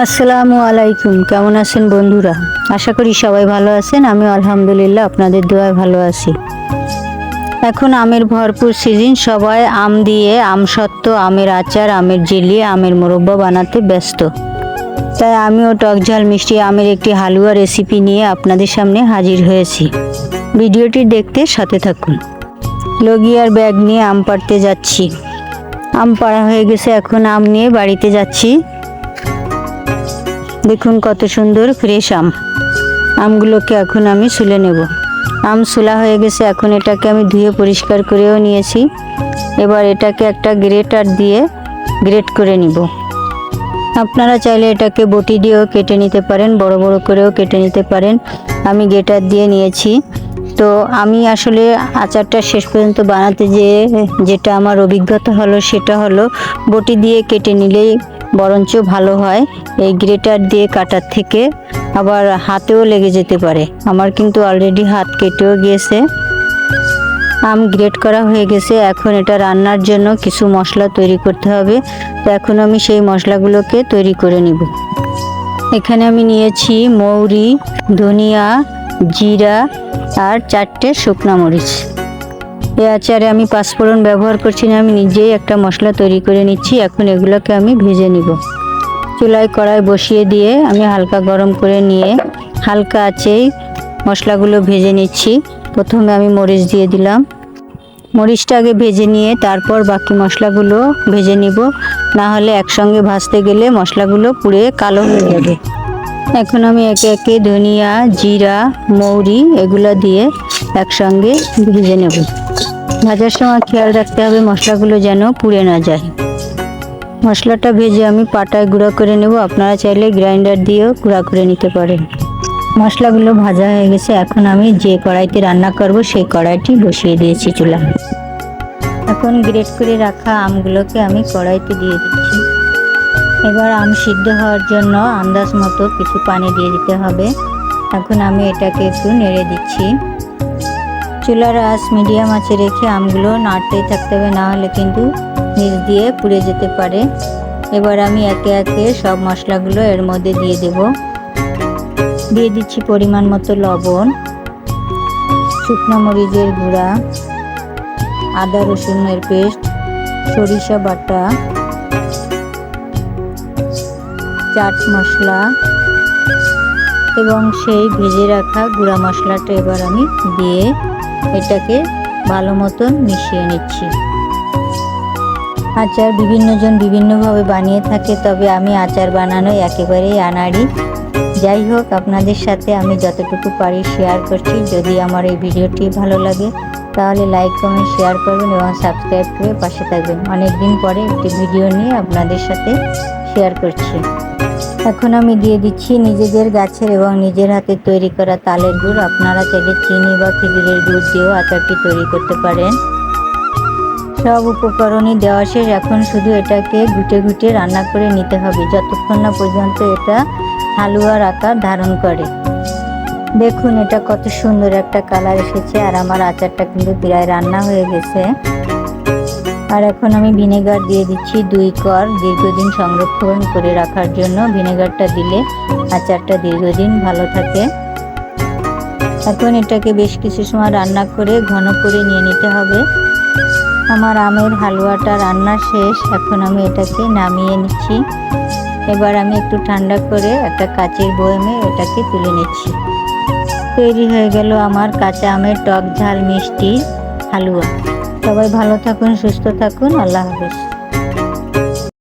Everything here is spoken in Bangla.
আসসালামু আলাইকুম। কেমন আছেন বন্ধুরা? আশা করি সবাই ভালো আছেন। আমি আলহামদুলিল্লাহ আপনাদের দোয়ায় ভালো আছি। এখন আমের ভরপুর সিজন, সবাই আম দিয়ে আমসত্ত্ব, আমের আচার, আমের জেলি, আমের মোরব্বা বানাতে ব্যস্ত। তাই আমিও টক ঝাল মিষ্টি আমের একটি হালুয়া রেসিপি নিয়ে আপনাদের সামনে হাজির হয়েছি। ভিডিওটি দেখতে সাথে থাকুন। লগিয়ার ব্যাগ নিয়ে আম পাড়তে যাচ্ছি। আম পাড়া হয়ে গেছে, এখন আম নিয়ে বাড়িতে যাচ্ছি। দেখুন কত সুন্দর ফ্রেশ আম। আমগুলোকে এখন আমি ছুলে নেব। আম ছুলা হয়ে গেছে, এখন এটাকে আমি ধুয়ে পরিষ্কার করেও নিয়েছি। এবার এটাকে একটা গ্রেটার দিয়ে গ্রেট করে নিব। আপনারা চাইলে এটাকে বটি দিয়েও কেটে নিতে পারেন, বড় বড় করেও কেটে নিতে পারেন। আমি গ্রেটার দিয়ে নিয়েছি। তো আমি আসলে আচারটা শেষ পর্যন্ত বানাতে যেটা আমার অভিজ্ঞতা হলো সেটা হলো বটি দিয়ে কেটে নিলেই বরঞ্চ ভালো হয়। এই গ্রেটার দিয়ে কাটার থেকে আবার হাতেও লেগে যেতে পারে। আমার কিন্তু অলরেডি হাত কেটেও গিয়েছে। আম গ্রেট করা হয়ে গেছে, এখন এটা রান্নার জন্য কিছু মশলা তৈরি করতে হবে। তো এখন আমি সেই মশলাগুলোকে তৈরি করে নিব। এখানে আমি নিয়েছি মৌরি, ধনিয়া, জিরা আর 4টে শুকনা মরিচ। এই আচারে আমি পাঁচফোড়ন ব্যবহার করছি না, আমি নিজেই একটা মশলা তৈরি করে নিচ্ছি। এখন এগুলোকে আমি ভেজে নিব। চুলায় কড়াই বসিয়ে দিয়ে আমি হালকা গরম করে নিয়ে হালকা আঁচেই মশলাগুলো ভেজে নিচ্ছি। প্রথমে আমি মরিচ দিয়ে দিলাম। মরিচটা আগে ভেজে নিয়ে তারপর বাকি মশলাগুলো ভেজে নিব, না হলে একসঙ্গে ভাজতে গেলে মশলাগুলো পুড়ে কালো হয়ে যাবে। এখন আমি একে একে ধনিয়া, জিরা, মৌরি এগুলো দিয়ে একসঙ্গে ভেজে নেব। ভাজার সময় খেয়াল রাখতে হবে মশলাগুলো যেন পুড়ে না যায়। মশলাটা ভেজে আমি পাটায় গুঁড়া করে নেব। আপনারা চাইলে গ্রাইন্ডার দিয়েও গুঁড়া করে নিতে পারেন। মশলাগুলো ভাজা হয়ে গেছে, এখন আমি যে কড়াইতে রান্না করব সেই কড়াইটি বসিয়ে দিয়েছি চুলা। এখন গ্রেট করে রাখা আমগুলোকে আমি কড়াইতে দিয়ে দিচ্ছি। এবার আম সিদ্ধ হওয়ার জন্য আন্দাজ মতো কিছু পানি দিয়ে দিতে হবে। এখন আমি এটাকে একটু নেড়ে দিচ্ছি। চুলার আঁচ মিডিয়াম আঁচে রেখে আমগুলো নাড়তেই থাকতে হবে, না হলে কিন্তু নিচ দিয়ে পুড়ে যেতে পারে। এবার আমি একে একে সব মশলাগুলো এর মধ্যে দিয়ে দেব। দিয়ে দিচ্ছি পরিমাণ মতো লবণ, শুকনো মরিচের গুঁড়া, আদা রসুনের পেস্ট, সরিষা বাটা, চাট মশলা এবং সেই ভেজে রাখা গুঁড়া মশলাটা এবার আমি দিয়ে এটাকে ভালো মতন মিশিয়ে নিচ্ছি। আচার বিভিন্নজন বিভিন্নভাবে বানিয়ে থাকে, তবে আমি আচার বানানো একেবারেই আনাড়ি। যাই হোক, আপনাদের সাথে আমি যতটুকু পারি শেয়ার করছি। যদি আমার এই ভিডিওটি ভালো লাগে তাহলে লাইক, কমেন্ট, শেয়ার করবেন এবং সাবস্ক্রাইব করে পাশে থাকবেন। অনেক দিন পরে একটি ভিডিও নিয়ে আপনাদের সাথে শেয়ার করছি। এখন আমি দিয়ে দিচ্ছি নিজেদের গাছের এবং নিজের হাতে তৈরি করা তালের গুড়। আপনারা চাইলে চিনি বা খেজুরের গুড় দিয়েও আচারটি তৈরি করতে পারেন। সব উপকরণই দেওয়া শেষ, এখন শুধু এটাকে ঘুটে ঘুটে রান্না করে নিতে হবে যতক্ষণ না পর্যন্ত এটা হালুয়ার আকার ধারণ করে। দেখুন এটা কত সুন্দর একটা কালার এসেছে, আর আমার আচারটা কিন্তু প্রায় রান্না হয়ে গেছে। আর এখন আমি ভিনেগার দিয়ে দিচ্ছি 2 কোয়া, দীর্ঘদিন সংরক্ষণ করে রাখার জন্য। ভিনেগারটা দিলে আচারটা দীর্ঘদিন ভালো থাকে। এখন এটাকে বেশ কিছু সময় রান্না করে ঘন করে নিয়ে নিতে হবে। আমার আমের হালুয়াটা রান্না শেষ, এখন আমি এটাকে নামিয়ে নিচ্ছি। এবার আমি একটু ঠান্ডা করে একটা কাচের বয়ামে এটাকে তুলে নিচ্ছি। তৈরি হয়ে গেল আমার কাঁচা আমের টক ঝাল মিষ্টি হালুয়া। সবাই ভালো থাকুন, সুস্থ থাকুন। আল্লাহ হাফেজ।